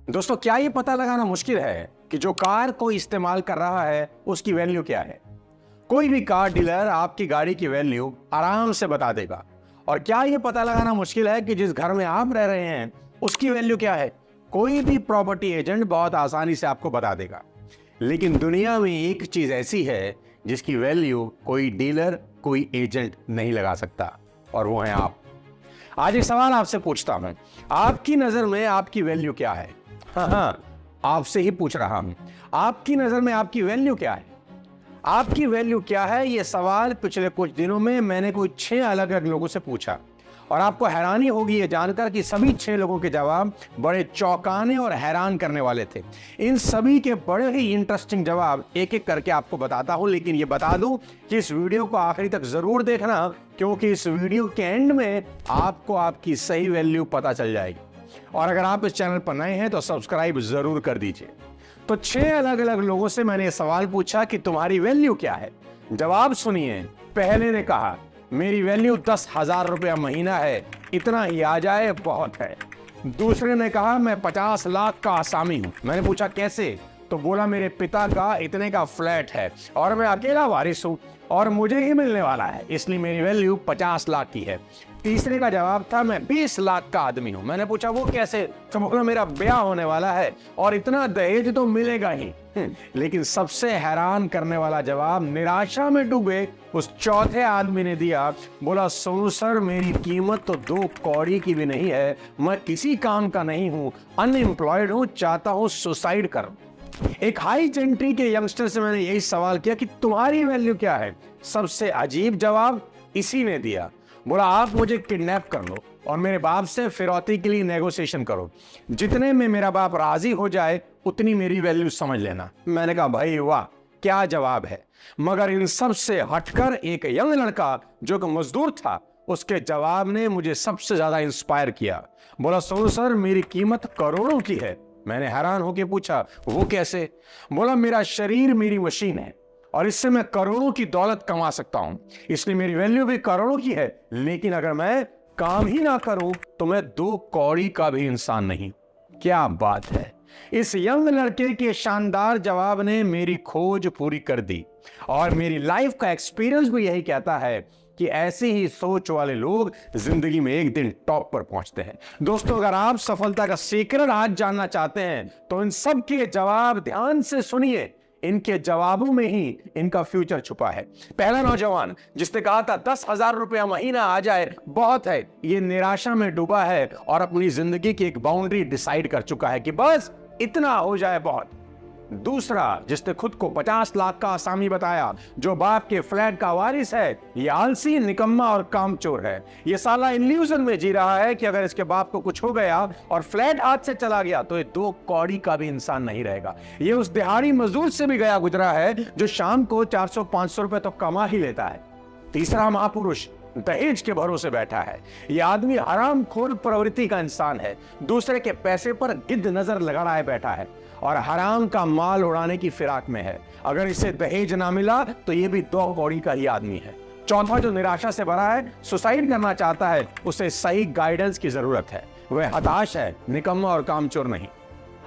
दोस्तों, क्या ये पता लगाना मुश्किल है कि जो कार कोई इस्तेमाल कर रहा है उसकी वैल्यू क्या है? कोई भी कार डीलर आपकी गाड़ी की वैल्यू आराम से बता देगा। और क्या ये पता लगाना मुश्किल है कि जिस घर में आप रह रहे हैं उसकी वैल्यू क्या है? कोई भी प्रॉपर्टी एजेंट बहुत आसानी से आपको बता देगा। लेकिन दुनिया में एक चीज ऐसी है जिसकी वैल्यू कोई डीलर, कोई एजेंट नहीं लगा सकता, और वो है आप। आज एक सवाल आपसे पूछता हूं, आपकी नजर में आपकी वैल्यू क्या है? हाँ, आपसे ही पूछ रहा हूं, आपकी नजर में आपकी वैल्यू क्या है? आपकी वैल्यू क्या है, यह सवाल पिछले कुछ दिनों में मैंने कोई 6 अलग अलग लोगों से पूछा, और आपको हैरानी होगी यह जानकर कि सभी 6 लोगों के जवाब बड़े चौंकाने और हैरान करने वाले थे। इन सभी के बड़े ही इंटरेस्टिंग जवाब एक एक करके आपको बताता हूं, लेकिन यह बता दूं कि इस वीडियो को आखिरी तक जरूर देखना, क्योंकि इस वीडियो के एंड में आपको आपकी सही वैल्यू पता चल जाएगी। और अगर आप इस चैनल पर नए हैं तो सब्सक्राइब जरूर कर दीजिए। तो 6 अलग अलग लोगों से मैंने ये सवाल पूछा कि तुम्हारी वैल्यू क्या है। जवाब सुनिए। पहले ने कहा मेरी वैल्यू 10,000 रुपया महीना है, इतना ही आ जाए बहुत है। दूसरे ने कहा मैं 50 लाख का आसामी हूं। मैंने पूछा कैसे? तो बोला मेरे पिता का इतने का फ्लैट है और मैं अकेला वारिस हूं और मुझे ही मिलने वाला है, इसलिए मेरी वैल्यू 50 लाख की है। तीसरे का जवाब था मैं 20 लाख का आदमी हूं। मैंने पूछा वो कैसे? तो बोला मेरा ब्याह होने वाला है और इतना दहेज तो मिलेगा ही। लेकिन सबसे हैरान करने वाला जवाब निराशा में डूबे उस चौथे आदमी ने दिया। बोला सोनू सर, मेरी कीमत तो 2 कौड़ी की भी नहीं है, मैं किसी काम का नहीं हूं, अनएम्प्लॉयड हूं, चाहता हूं सुसाइड करूं। एक हाई जेंट्री के यंगस्टर से मैंने यही सवाल किया कि तुम्हारी वैल्यू क्या है? सबसे अजीब जवाब इसी ने दिया। बोला आप मुझे किडनैप कर लो और मेरे बाप से फिरौती के लिए नेगोशिएशन करो, जितने में मेरा बाप राजी हो जाए उतनी मेरी वैल्यू समझ लेना। मैंने कहा भाई वाह, क्या जवाब है। मगर इन सब से हटकर एक यंग लड़का जो कि मजदूर था, उसके जवाब ने मुझे सबसे ज्यादा इंस्पायर किया। बोला सोनू सर, मेरी कीमत करोड़ों की है। मैंने हैरान होकर पूछा वो कैसे? बोला मेरा शरीर मेरी मशीन है और इससे मैं करोड़ों की दौलत कमा सकता हूं, इसलिए मेरी वैल्यू भी करोड़ों की है। लेकिन अगर मैं काम ही ना करूं तो मैं 2 कौड़ी का भी इंसान नहीं। क्या बात है। इस यंग लड़के के शानदार जवाब ने मेरी खोज पूरी कर दी, और मेरी लाइफ का एक्सपीरियंस भी यही कहता है कि ऐसी ही सोच वाले लोग जिंदगी में एक दिन टॉप पर पहुंचते हैं। दोस्तों, अगर आप सफलता का सीक्रेट आज जानना चाहते हैं तो इन सब के जवाब ध्यान से सुनिए। इनके जवाबों में ही इनका फ्यूचर छुपा है। पहला नौजवान जिसने कहा था 10,000 रुपया महीना आ जाए बहुत है, ये निराशा में डूबा है और अपनी जिंदगी की एक बाउंड्री डिसाइड कर चुका है कि बस इतना हो जाए बहुत। दूसरा जिसने खुद को 50 लाख का आसामी बताया, जो बाप के फ्लैट का वारिस है, ये आलसी, निकम्मा और कामचोर है। ये साला इल्यूजन में जी रहा है कि अगर इसके बाप को कुछ हो गया और फ्लैट हाथ से चला गया तो ये 2 कौड़ी का भी इंसान नहीं रहेगा। ये उस दिहाड़ी मजदूर से भी गया गुजरा है जो शाम को 400-500 रुपए तो कमा ही लेता है। तीसरा महापुरुष दहेज के भरोसे बैठा है। यह आदमी हरामखोर प्रवृत्ति का इंसान है, दूसरे के पैसे पर गिद्ध नजर लगाए बैठा है और हराम का माल उड़ाने की फिराक में है। अगर इसे दहेज ना मिला तो यह भी 2 कौड़ी का ही आदमी है। चौथा जो निराशा से भरा है, सुसाइड करना चाहता है, उसे सही गाइडेंस की जरूरत है। वह हताश है, निकम्मा और कामचोर नहीं।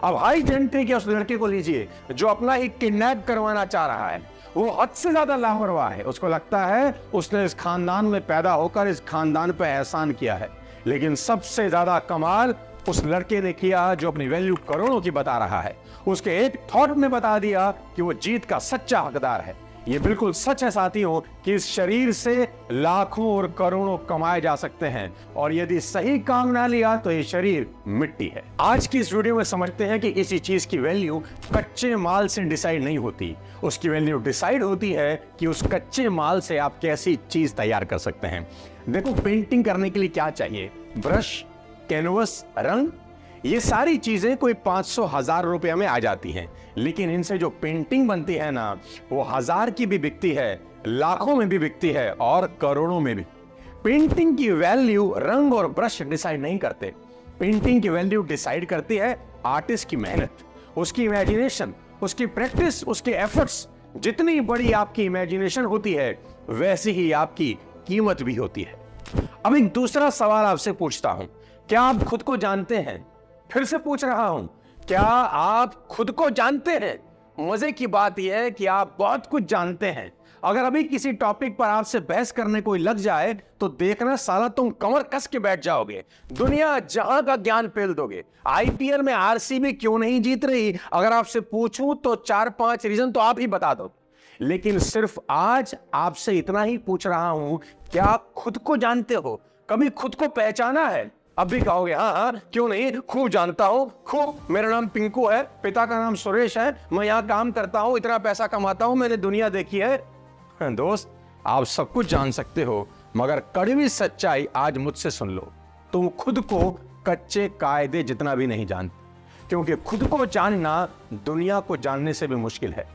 अब हाई जेंट्री के उस लड़के को लीजिए जो अपना ही किडनैप करवाना चाह रहा है। वो हद से ज्यादा लापरवाह है। उसको लगता है उसने इस खानदान में पैदा होकर इस खानदान पर एहसान किया है। लेकिन सबसे ज्यादा कमाल उस लड़के ने किया जो अपनी वैल्यू करोड़ों की बता रहा है। उसके एक थॉट ने बता दिया कि वो जीत का सच्चा हकदार है। ये बिल्कुल सच है साथियों कि इस शरीर से लाखों और करोड़ों कमाए जा सकते हैं, और यदि सही काम ना लिया तो ये शरीर मिट्टी है। आज की इस वीडियो में समझते हैं कि किसी चीज की वैल्यू कच्चे माल से डिसाइड नहीं होती। उसकी वैल्यू डिसाइड होती है कि उस कच्चे माल से आप कैसी चीज तैयार कर सकते हैं। देखो, पेंटिंग करने के लिए क्या चाहिए? ब्रश, कैनवस, रंग। ये सारी चीजें कोई 500-1000 रुपया में आ जाती हैं, लेकिन इनसे जो पेंटिंग बनती है ना, वो 1000 की भी बिकती है, लाखों में भी बिकती है और करोड़ों में भी। पेंटिंग की वैल्यू रंग और ब्रश डिसाइड नहीं करते। पेंटिंग की वैल्यू डिसाइड करती है आर्टिस्ट की मेहनत, उसकी इमेजिनेशन, उसकी प्रैक्टिस, उसके एफर्ट्स। जितनी बड़ी आपकी इमेजिनेशन होती है वैसी ही आपकी कीमत भी होती है। अब एक दूसरा सवाल आपसे पूछता हूं, क्या आप खुद को जानते हैं? फिर से पूछ रहा हूं, क्या आप खुद को जानते हैं? मजे की बात यह है कि आप बहुत कुछ जानते हैं। अगर अभी किसी टॉपिक पर आपसे बहस करने कोई लग जाए तो देखना साला तुम कमर कस के बैठ जाओगे, दुनिया जहां का ज्ञान फेल दोगे। आईपीएल में आरसीबी क्यों नहीं जीत रही अगर आपसे पूछूं तो 4-5 रीजन तो आप ही बता दो। लेकिन सिर्फ आज आपसे इतना ही पूछ रहा हूं, क्या खुद को जानते हो? कभी खुद को पहचाना है? अब भी कहोगे हाँ हाँ क्यों नहीं, खूब जानता हूं, खूब। मेरा नाम पिंकू है, पिता का नाम सुरेश है, मैं यहाँ काम करता हूं, इतना पैसा कमाता हूं, मैंने दुनिया देखी है। दोस्त, आप सब कुछ जान सकते हो, मगर कड़वी सच्चाई आज मुझसे सुन लो। तुम खुद को कच्चे कायदे जितना भी नहीं जानते, क्योंकि खुद को जानना दुनिया को जानने से भी मुश्किल है।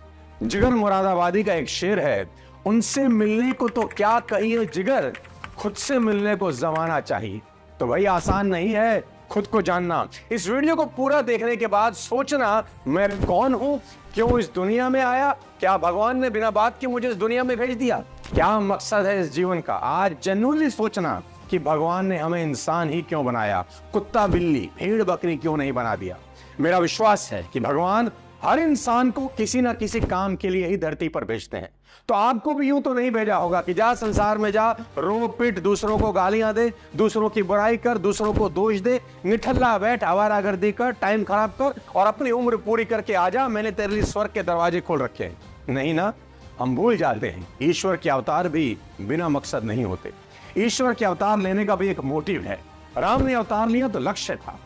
जिगर मुरादाबादी का एक शेर है, उनसे मिलने को तो क्या कहिए जिगर, खुद से मिलने को जमाना चाहिए। तो भाई आसान नहीं है खुद को जानना। इस वीडियो को पूरा देखने के बाद सोचना, मैं कौन हूं, क्यों इस दुनिया में आया, क्या भगवान ने बिना बात के मुझे इस दुनिया में भेज दिया, क्या मकसद है इस जीवन का। आज जेन्युइनली सोचना कि भगवान ने हमें इंसान ही क्यों बनाया, कुत्ता बिल्ली भेड़ बकरी क्यों नहीं बना दिया। मेरा विश्वास है कि भगवान हर इंसान को किसी ना किसी काम के लिए ही धरती पर भेजते हैं। तो आपको भी यूं तो नहीं भेजा होगा कि जा संसार में जा, रो पिट, दूसरों को गालियां दे, दूसरों की बुराई कर, दूसरों को दोष दे, निठल्ला बैठ, आवारागर्दी कर, टाइम खराब कर और अपनी उम्र पूरी करके आ जा, मैंने तेरे लिए स्वर्ग के दरवाजे खोल रखे हैं। नहीं ना, हम भूल जाते हैं ईश्वर के अवतार भी बिना मकसद नहीं होते। ईश्वर के अवतार लेने का भी एक मोटिव है। राम ने अवतार लिया तो लक्ष्य था,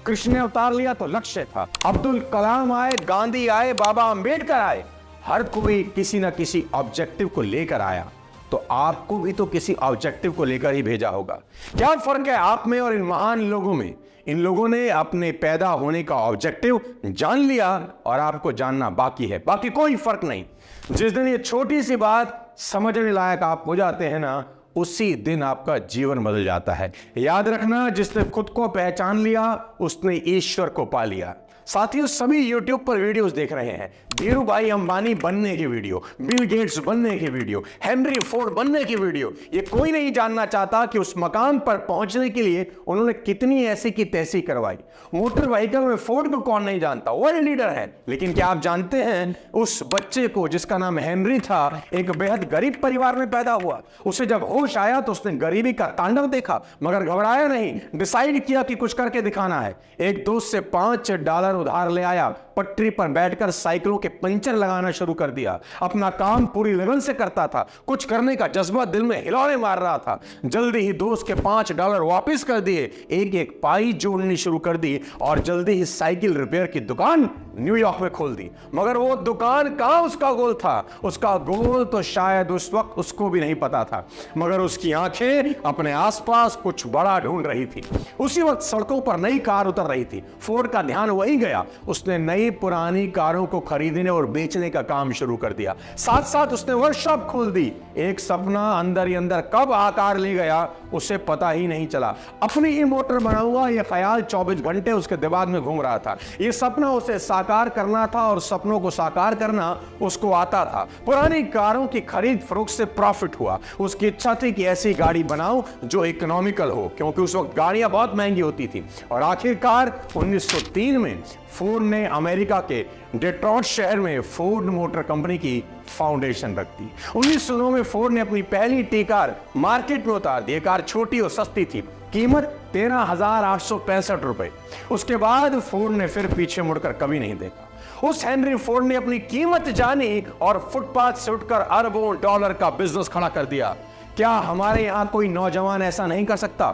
कृष्ण ने अवतार लिया तो लक्ष्य था, अब्दुल कलाम आए, गांधी आए, बाबा अंबेडकर आए, हर कोई किसी ना किसी ऑब्जेक्टिव को लेकर आया। तो आपको भी तो किसी ऑब्जेक्टिव को लेकर ही भेजा होगा। क्या फर्क है आप में और इन महान लोगों में? इन लोगों ने अपने पैदा होने का ऑब्जेक्टिव जान लिया और आपको जानना बाकी है, बाकी कोई फर्क नहीं। जिस दिन ये छोटी सी बात समझने लायक आप हो जाते हैं ना, उसी दिन आपका जीवन बदल जाता है। याद रखना, जिसने खुद को पहचान लिया उसने ईश्वर को पा लिया। साथियों, सभी YouTube पर वीडियोस देख रहे हैं, धीरू भाई अंबानी बनने की वीडियो, बिल गेट्स बनने की वीडियो, हेनरी फोर्ड बनने की वीडियो। ये कोई नहीं जानना चाहता कि उस मकाम पर पहुंचने के लिए उन्होंने कितनी ऐसी की तैसी करवाई। मोटर व्हीकल में फोर्ड को कौन नहीं जानता, वर्ल्ड लीडर है। लेकिन क्या आप जानते हैं, उस बच्चे को जिसका नाम हेनरी था, एक बेहद गरीब परिवार में पैदा हुआ। उसे जब होश आया तो उसने गरीबी का तांडव देखा, मगर घबराया नहीं, डिसाइड किया कि कुछ करके दिखाना है। एक दोस्त से $5 उधार ले आया, पटरी पर बैठकर साइकिलों के पंचर लगाना शुरू कर दिया। अपना काम पूरी लगन से करता था, कुछ करने का जज्बा दिल में हिलौले मार रहा था। जल्दी ही दोस्त के $5 वापस कर दिए, एक एक पाई जोड़नी शुरू कर दी और जल्दी ही साइकिल रिपेयर की दुकान न्यूयॉर्क में खोल दी। मगर वो दुकान कहां उसका गोल था? उसका गोल तो शायद उस वक्त उसको भी नहीं पता था, मगर उसकी आंखें अपने आसपास कुछ बड़ा ढूंढ रही थी। उसी वक्त सड़कों पर नई कार उतर रही थी। फोर्ड का ध्यान वहीं गया। उसने नई पुरानी कारों को खरीदने और बेचने का काम शुरू कर दिया। साथ साथ उसने वर्कशॉप खोल दी। एक सपना अंदर ही अंदर कब आकार ले गया उसे पता ही नहीं चला। अपनी ही मोटर बनाऊंगा, यह ख्याल 24 घंटे उसके दिमाग में घूम रहा था। यह सपना उसे साकार करना था और सपनों को साकार करना उसको आता था। पुरानी कारों की खरीद फरोख्त से प्रॉफिट हुआ। उसकी इच्छा थी कि ऐसी गाड़ी बनाऊं जो इकोनॉमिकल हो, क्योंकि उस वक्त गाड़ियां बहुत महंगी होती थी। और आखिरकार 1903 में फोर्ड ने अमेरिका के डेट्रॉइट शहर में फोर्ड मोटर कंपनी की फाउंडेशन रख दी। 1909 में फोर्ड ने अपनी पहली टी कार मार्केट में उतार दी। कार छोटी और सस्ती थी, कीमत 13,865 रुपए। उसके बाद फोर्ड ने फिर पीछे मुड़कर कभी नहीं देखा। उस हेनरी फोर्ड ने अपनी कीमत जानी और फुटपाथ से उठकर अरबों डॉलर का बिजनेस खड़ा कर दिया। क्या हमारे यहां कोई नौजवान ऐसा नहीं कर सकता?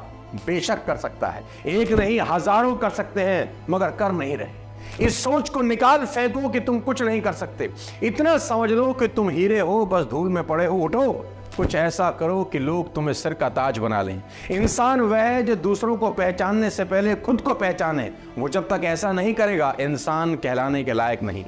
बेशक कर सकता है। एक नहीं, हजारों कर सकते हैं, मगर कर नहीं रहे। इस सोच को निकाल फेंको कि तुम कुछ नहीं कर सकते। इतना समझ लो कि तुम हीरे हो, बस धूल में पड़े हो। उठो, कुछ ऐसा करो कि लोग तुम्हें सिर का ताज बना लें। इंसान वह है जो दूसरों को पहचानने से पहले खुद को पहचाने। वो जब तक ऐसा नहीं करेगा, इंसान कहलाने के लायक नहीं।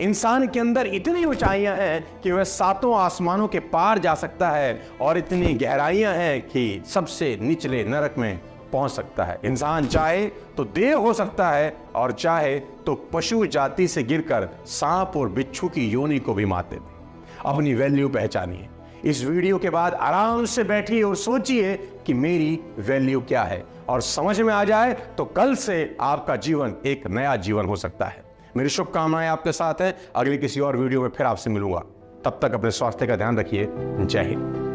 इंसान के अंदर इतनी ऊंचाइयां हैं कि वह 7 आसमानों के पार जा सकता है, और इतनी गहराइयां हैं कि सबसे निचले नरक में पहुंच सकता है। इंसान चाहे तो देव हो सकता है, और चाहे तो पशु जाति से गिरकर सांप और बिच्छू की योनि को भी मात देते। अपनी वैल्यू पहचानिए। इस वीडियो के बाद आराम से बैठिए और सोचिए कि मेरी वैल्यू क्या है, और समझ में आ जाए तो कल से आपका जीवन एक नया जीवन हो सकता है। मेरी शुभकामनाएं आपके साथ हैं। अगली किसी और वीडियो में फिर आपसे मिलूंगा। तब तक अपने स्वास्थ्य का ध्यान रखिए। जय हिंद।